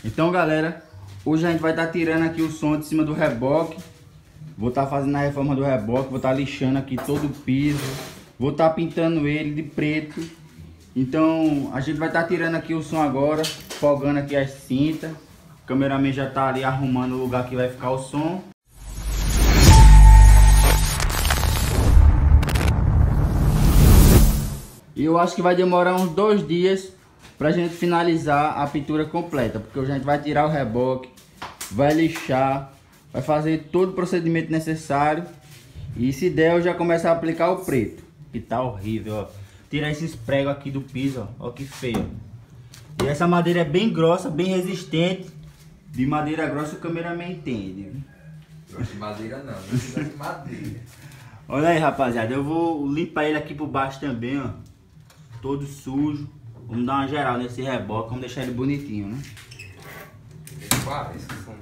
Então, galera, hoje a gente vai estar tirando aqui o som de cima do reboque. Vou estar fazendo a reforma do reboque, vou estar lixando aqui todo o piso. Vou estar pintando ele de preto. Então, a gente vai estar tirando aqui o som agora, folgando aqui as cintas. O cameraman já está ali arrumando o lugar que vai ficar o som. E eu acho que vai demorar uns 2 dias pra gente finalizar a pintura completa, porque hoje a gente vai tirar o reboque, vai lixar, vai fazer todo o procedimento necessário. E se der, eu já começo a aplicar o preto, que tá horrível, ó. Tirar esses pregos aqui do piso, ó que feio. E essa madeira é bem grossa, bem resistente. De madeira grossa o cameraman entende. Gosto de madeira não gosto de madeira. Olha aí, rapaziada, eu vou limpar ele aqui por baixo também, ó. Todo sujo. Vamos dar uma geral nesse reboque, vamos deixar ele bonitinho, né? Parece que são.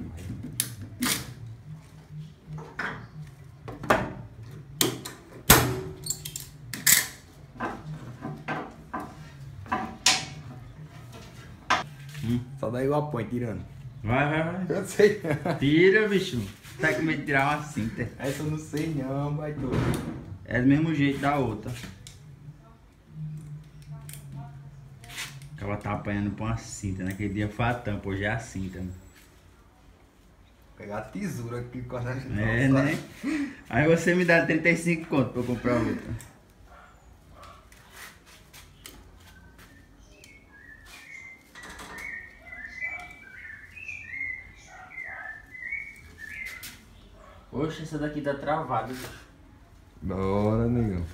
Só daí eu apoio tirando. Vai. Eu sei. Tira, bicho. Tá com medo de tirar uma cinta. Essa eu não sei não, vai doido. É do mesmo jeito da outra. Ela tá apanhando pra uma cinta. Naquele dia foi a tampa, hoje é a cinta. Né? Pegar a tesoura aqui com a gente. É, né? Aí você me dá 35 conto pra eu comprar outra. Poxa, essa daqui tá travada. Bora, negão.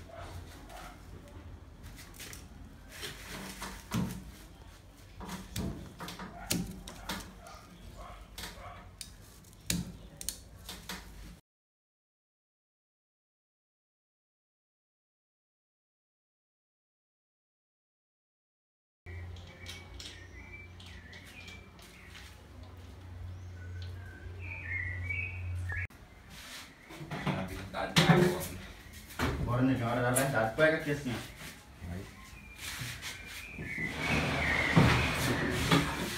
Bora, negão, hora da verdade. Pega aqui assim, ó.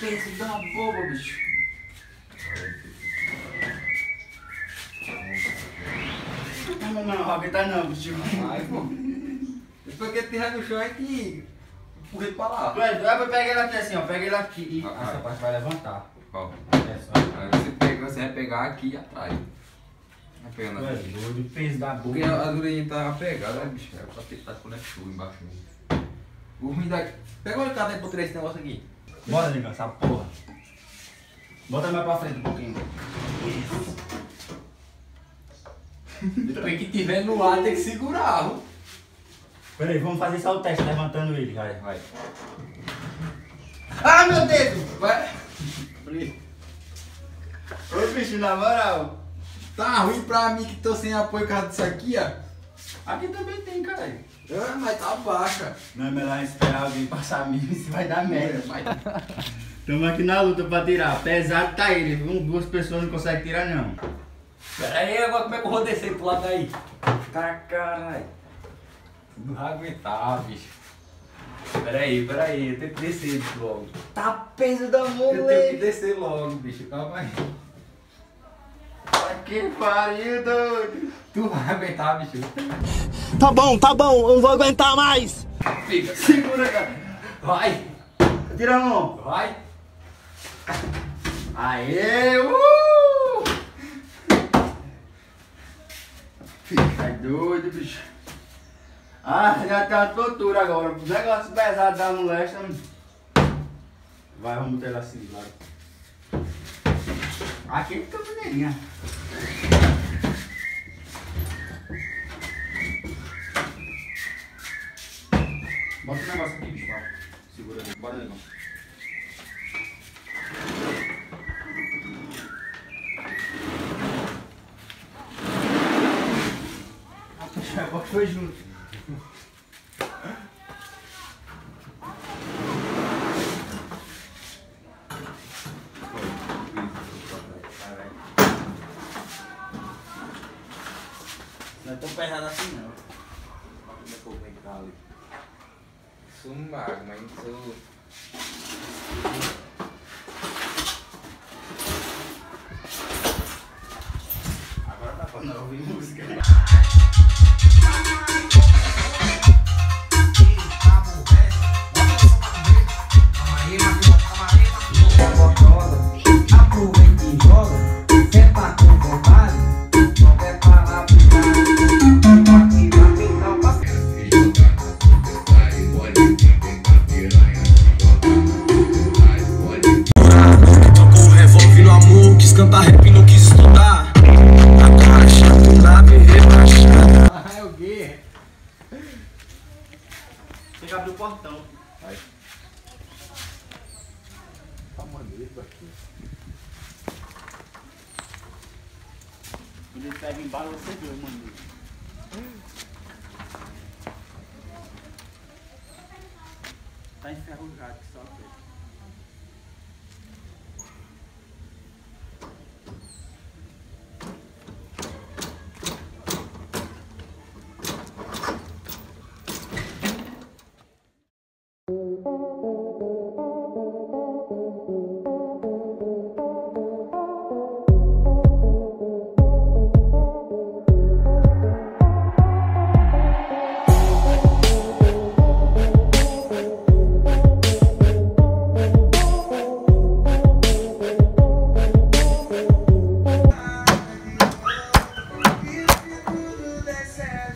Pensa da boba, bicho. Não aguenta não, bicho. Ai, pô. Depois que ele tirar no chão, é que empurra ele pra lá. Ué, pega ele aqui assim, ó. Pega ele aqui e essa parte vai levantar. Ó. É só. Aí você vai pegar aqui atrás. Vai pegando Ué, aqui. doido, o peso da boba. Porque a durinha tá pegada, né, bicho? É pra ter que tá com chuva embaixo. O ruim daqui. Pega o cara pra tirar esse negócio aqui. Bora, negão, essa porra. Bota mais pra frente um pouquinho. Isso. Depois que tiver no ar, tem que segurar, viu? Pera aí, vamos fazer só o teste, levantando ele, vai. Ah, meu dedo! Vai. Ô, bicho, na moral. Tá ruim pra mim que tô sem apoio por causa disso aqui, ó. Aqui também tem, caralho. Ah, mas tá baixa. Não é melhor esperar alguém passar mesmo, se vai dar merda. Vai. Estamos aqui na luta pra tirar. Pesado tá ele, viu? 2 pessoas não conseguem tirar, não. Pera aí, agora como é que eu vou descer pro lado daí? Tá, caralho. Não vai aguentar, bicho. Pera aí, eu tenho que descer bicho, logo. Tá peso da Eu tenho que descer logo, bicho. Calma aí. Que pariu, doido. Tu vai aguentar, bicho. Tá bom, eu não vou aguentar mais. Fica. Segura, cara. Vai. Tira a mão. Vai. Aê, Fica doido, bicho. Ah, já tá uma tortura agora. O negócio pesado da molesta. Vai, vamos botar ele assim do lado. Aqui fica maneirinha. Bota o negócio aqui, bicho. Segura ali. Bora, negão. Bota foi junto. Não é tão pesado assim não. Como é que eu vou entrar ali? Sou magro, mas não sou. quis cantar rap e não quis estudar. Agora chato na me relaxar. Ah, é o quê? Tem que abrir o portão. Vai. Tá maneiro aqui. Quando ele pega embalo, você vê, mano. Tá enferrujado que só que.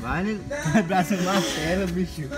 Vai, né? Abraça uma cela, bicho.